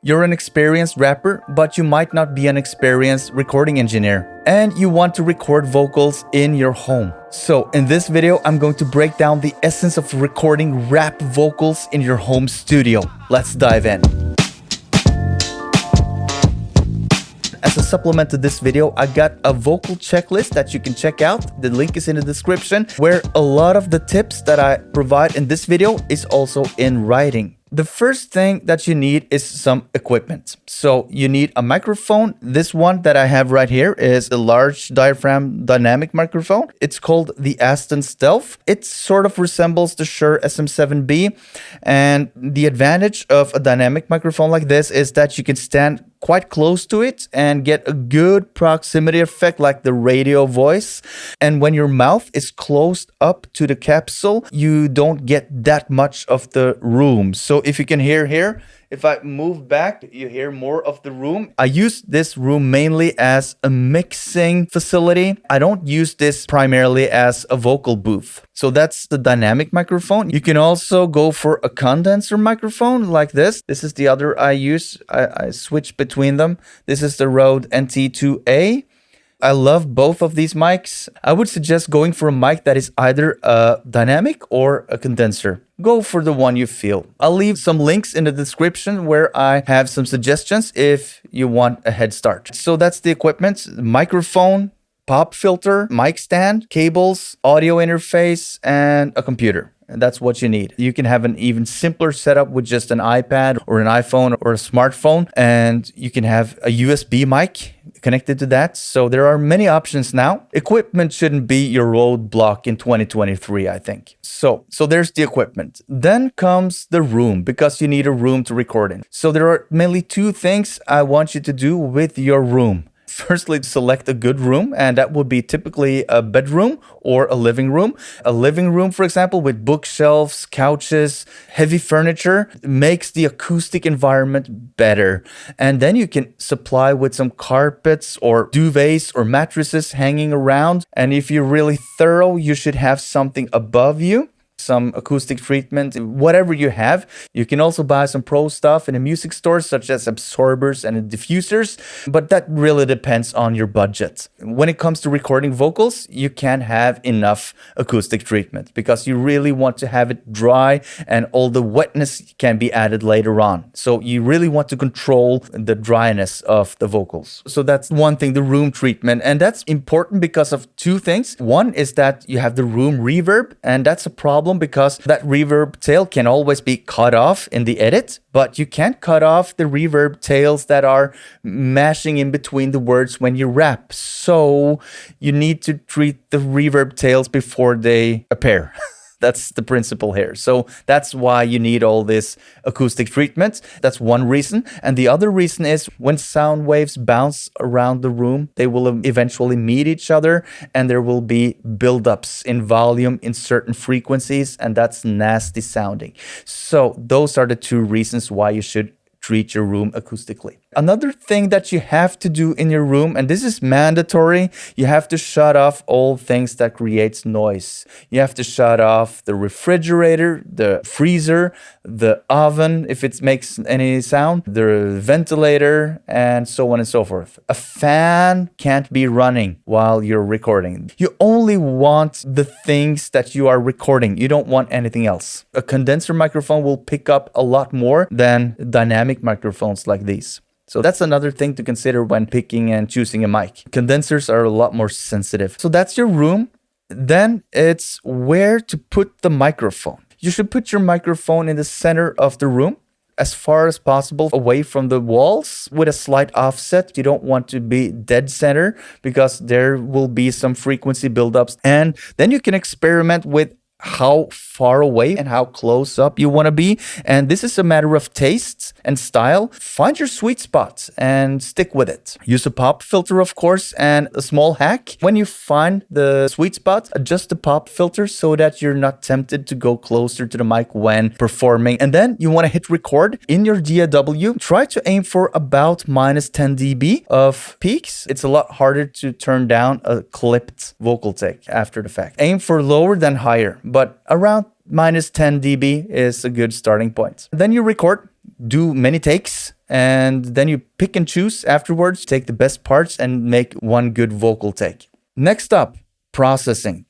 You're an experienced rapper, but you might not be an experienced recording engineer, and you want to record vocals in your home. So in this video, I'm going to break down the essence of recording rap vocals in your home studio. Let's dive in. As a supplement to this video, I got a vocal checklist that you can check out. The link is in the description, where a lot of the tips that I provide in this video is also in writing. The first thing that you need is some equipment. So you need a microphone. This one that I have right here is a large diaphragm dynamic microphone. It's called the Aston Stealth. It sort of resembles the Shure SM7B. And the advantage of a dynamic microphone like this is that you can stand quite close to it and get a good proximity effect like the radio voice. And when your mouth is closed up to the capsule, you don't get that much of the room. So if you can hear here, if I move back, you hear more of the room. I use this room mainly as a mixing facility. I don't use this primarily as a vocal booth. So that's the dynamic microphone. You can also go for a condenser microphone like this. This is the other I use. I switch between them. This is the Rode NT2A. I love both of these mics. I would suggest going for a mic that is either a dynamic or a condenser. Go for the one you feel. I'll leave some links in the description where I have some suggestions if you want a head start. So that's the equipment: microphone, pop filter, mic stand, cables, audio interface, and a computer. And that's what you need. You can have an even simpler setup with just an iPad or an iPhone or a smartphone, and you can have a USB mic connected to that. So there are many options now. Equipment shouldn't be your roadblock in 2023, I think. So there's the equipment. Then comes the room, because you need a room to record in. So there are mainly two things I want you to do with your room. Firstly, select a good room, and that would be typically a bedroom or a living room. A living room, for example, with bookshelves, couches, heavy furniture, makes the acoustic environment better. And then you can supply with some carpets or duvets or mattresses hanging around. And if you're really thorough, you should have something above you. Some acoustic treatment, whatever you have. You can also buy some pro stuff in a music store, such as absorbers and diffusers, but that really depends on your budget. When it comes to recording vocals, you can't have enough acoustic treatment because you really want to have it dry, and all the wetness can be added later on. So you really want to control the dryness of the vocals. So that's one thing, the room treatment, and that's important because of two things. One is that you have the room reverb, and that's a problem because that reverb tail can always be cut off in the edit, but you can't cut off the reverb tails that are mashing in between the words when you rap. So you need to treat the reverb tails before they appear. That's the principle here. So that's why you need all this acoustic treatment. That's one reason. And the other reason is when sound waves bounce around the room, they will eventually meet each other, and there will be buildups in volume in certain frequencies, and that's nasty sounding. So those are the two reasons why you should treat your room acoustically. Another thing that you have to do in your room, and this is mandatory, you have to shut off all things that creates noise. You have to shut off the refrigerator, the freezer, the oven, if it makes any sound, the ventilator, and so on and so forth. A fan can't be running while you're recording. You only want the things that you are recording. You don't want anything else. A condenser microphone will pick up a lot more than dynamic microphones like these. So that's another thing to consider when picking and choosing a mic. Condensers are a lot more sensitive. So that's your room. Then it's where to put the microphone. You should put your microphone in the center of the room, as far as possible away from the walls with a slight offset. You don't want to be dead center because there will be some frequency buildups. And then you can experiment with how far away and how close up you want to be. And this is a matter of taste and style. Find your sweet spot and stick with it. Use a pop filter, of course, and a small hack. When you find the sweet spot, adjust the pop filter so that you're not tempted to go closer to the mic when performing. And then you want to hit record in your DAW. Try to aim for about minus 10 dB of peaks. It's a lot harder to turn down a clipped vocal take after the fact. Aim for lower than higher, but around minus 10 dB is a good starting point. Then you record. do many takes, and then you pick and choose afterwards, take the best parts and make one good vocal take. Next up, processing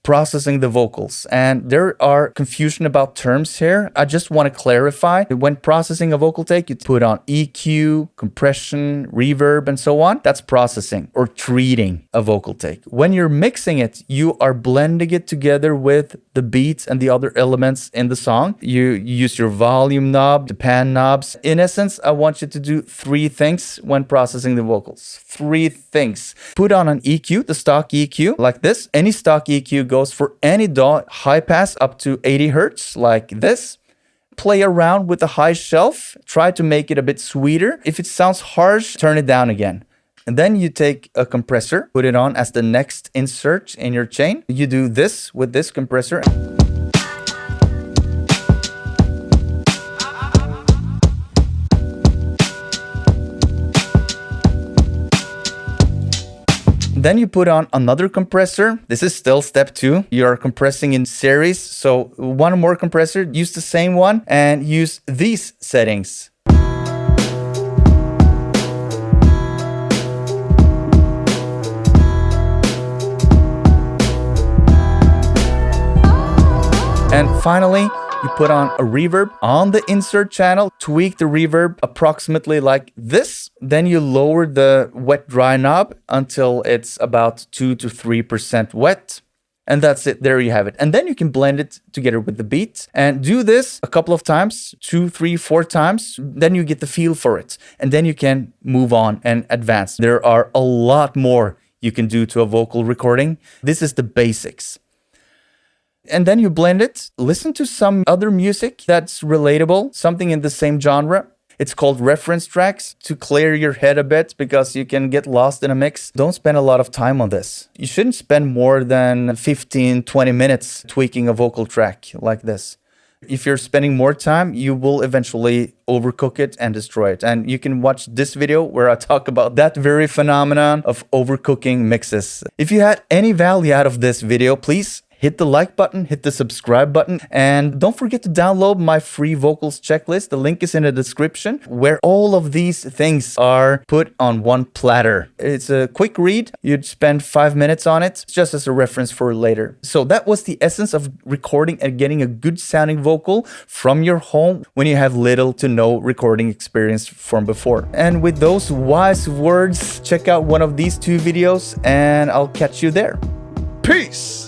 the vocals. And there are confusion about terms here. I just want to clarify. When processing a vocal take, you put on EQ, compression, reverb, and so on. That's processing or treating a vocal take. When you're mixing it, you are blending it together with the beats and the other elements in the song. You use your volume knob, the pan knobs. In essence, I want you to do 3 things when processing the vocals. 3 things. Put on an EQ, the stock EQ, like this. Any stock EQ goes for any DAW, high pass up to 80 Hertz, like this. Play around with the high shelf. Try to make it a bit sweeter. If it sounds harsh, turn it down again. And then you take a compressor, put it on as the next insert in your chain. You do this with this compressor. Then you put on another compressor. This is still step 2. You're compressing in series. So one more compressor, use the same one and use these settings. And finally, you put on a reverb on the insert channel, tweak the reverb approximately like this. Then you lower the wet dry knob until it's about 2 to 3% wet. And that's it. There you have it. And then you can blend it together with the beat and do this a couple of times, 2, 3, 4 times. Then you get the feel for it. And then you can move on and advance. There are a lot more you can do to a vocal recording. This is the basics. And then you blend it, listen to some other music that's relatable, something in the same genre. It's called reference tracks to clear your head a bit because you can get lost in a mix. Don't spend a lot of time on this. You shouldn't spend more than 15, 20 minutes tweaking a vocal track like this. If you're spending more time, you will eventually overcook it and destroy it. And you can watch this video where I talk about that very phenomenon of overcooking mixes. If you had any value out of this video, please hit the like button, hit the subscribe button, and don't forget to download my free vocals checklist. The link is in the description, where all of these things are put on one platter. It's a quick read. You'd spend 5 minutes on it, just as a reference for later. So that was the essence of recording and getting a good sounding vocal from your home when you have little to no recording experience from before. And with those wise words, check out one of these 2 videos and I'll catch you there. Peace!